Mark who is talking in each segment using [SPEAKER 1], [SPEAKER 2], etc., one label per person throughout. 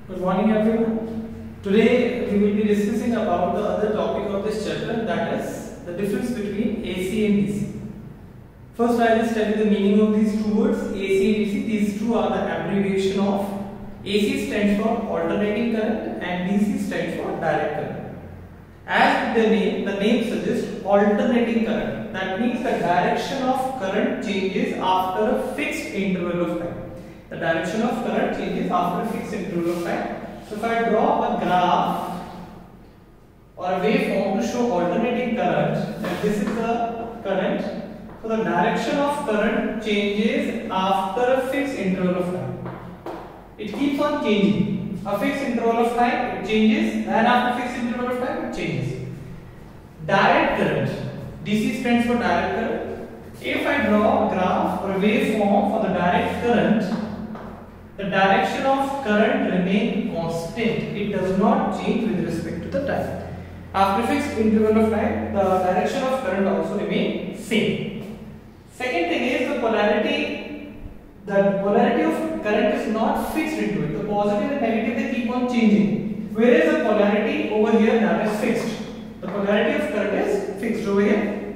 [SPEAKER 1] Good morning everyone. Today we will be discussing about the other topic of this chapter, that is the difference between AC and DC. First I will just tell you the meaning of these two words, AC and DC. These two are the abbreviation of AC stands for alternating current and DC stands for direct current. As the name suggests, alternating current. That means the direction of current changes after a fixed interval of time. The direction of current changes after a fixed interval of time. So if I draw a graph or a waveform to show alternating current, then this is the current. So the direction of current changes after a fixed interval of time. It keeps on changing. A fixed interval of time it changes, and after fixed interval of time it changes. Direct current. DC stands for direct current. If I draw a graph or a waveform for the direct current, the direction of current remains constant. It does not change with respect to the time. After fixed interval of time, the direction of current also remains same. Second thing is the polarity. The polarity of current is not fixed into it. The positive and negative they keep on changing. Whereas the polarity over here that is fixed. The polarity of current is fixed over here.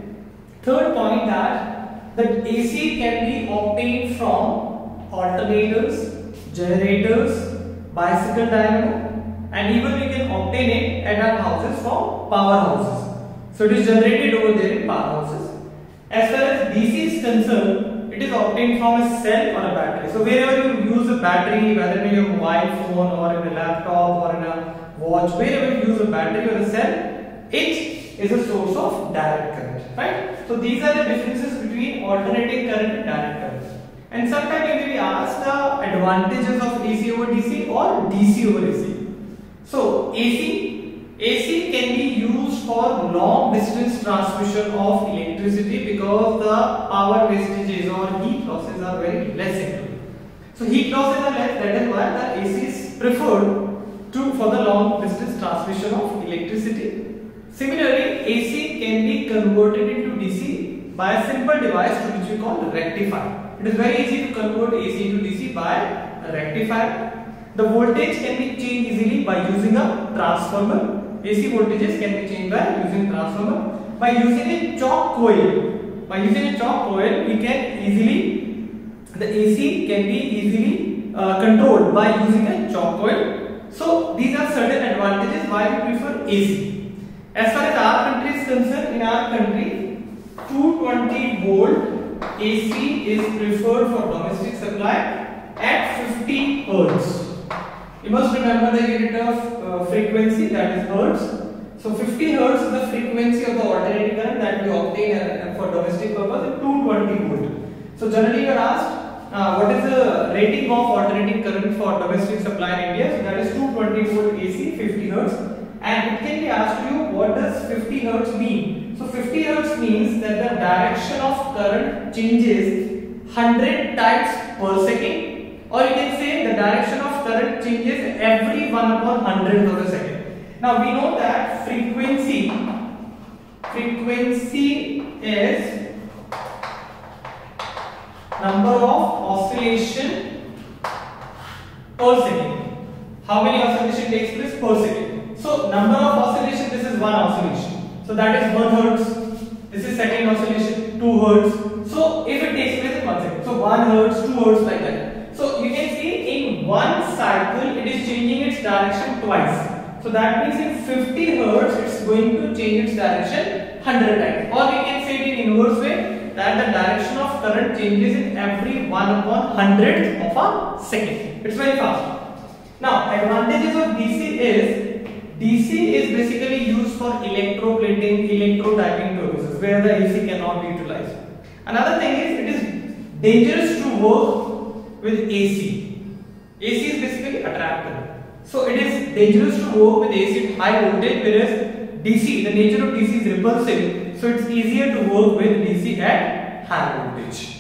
[SPEAKER 1] Third point that AC can be obtained from alternators, generators, bicycle dynamo, and even we can obtain it at our houses from powerhouses. So it is generated over there in powerhouses. As far as DC is concerned, it is obtained from a cell or a battery. So wherever you use a battery, whether in your mobile phone or in a laptop or in a watch, wherever you use a battery or a cell, it is a source of direct current, right? So these are the differences between alternating current and direct current. And sometimes you may be asked the advantages of AC over DC or DC over AC. So AC can be used for long distance transmission of electricity because the power wastages or heat losses are very less into it. So heat losses are less, that is why the AC is preferred for the long distance transmission of electricity. Similarly, AC can be converted into DC by a simple device which we call rectifier. It is very easy to convert AC into DC by a rectifier. The voltage can be changed easily by using a transformer. AC voltages can be changed by using transformer. By using a chalk coil. By using a chalk coil, we can easily, the AC can be easily controlled by using a chalk coil. So these are certain advantages why we prefer AC. As far as our country is concerned, in our country, 220 volt AC is preferred for domestic supply at 50 Hertz. You must remember the unit of frequency, that is Hertz. So 50 Hertz is the frequency of the alternating current that we obtain for domestic purpose at 220 volt. So generally you are asked what is the rating of alternating current for domestic supply in India? So that is 220 volt AC, 50 Hertz. And it can be asked you, what does 50 Hertz mean? So 50 Hertz means that the direction of current changes 100 times per second, or you can say the direction of current changes every 1/100th of a second. Now we know that frequency is number of oscillation per second. How many oscillation takes place per second? So number of oscillation, this is one oscillation. So that is 1 Hertz. This is second oscillation, 2 Hertz. So if it takes place in 1 second, so 1 Hertz, 2 Hertz, like that. So you can see in one cycle it is changing its direction twice. So that means in 50 Hertz it's going to change its direction 100 times. Or we can say it in inverse way, that the direction of current changes in every 1/100th of a second. It's very fast. Now advantages of DC is basically used for electroplating, electrotyping purposes where the AC cannot be utilized. Another thing is it is dangerous to work with AC. AC is basically attractive. So it is dangerous to work with AC at high voltage, whereas DC, the nature of DC is repulsive. So it's easier to work with DC at high voltage.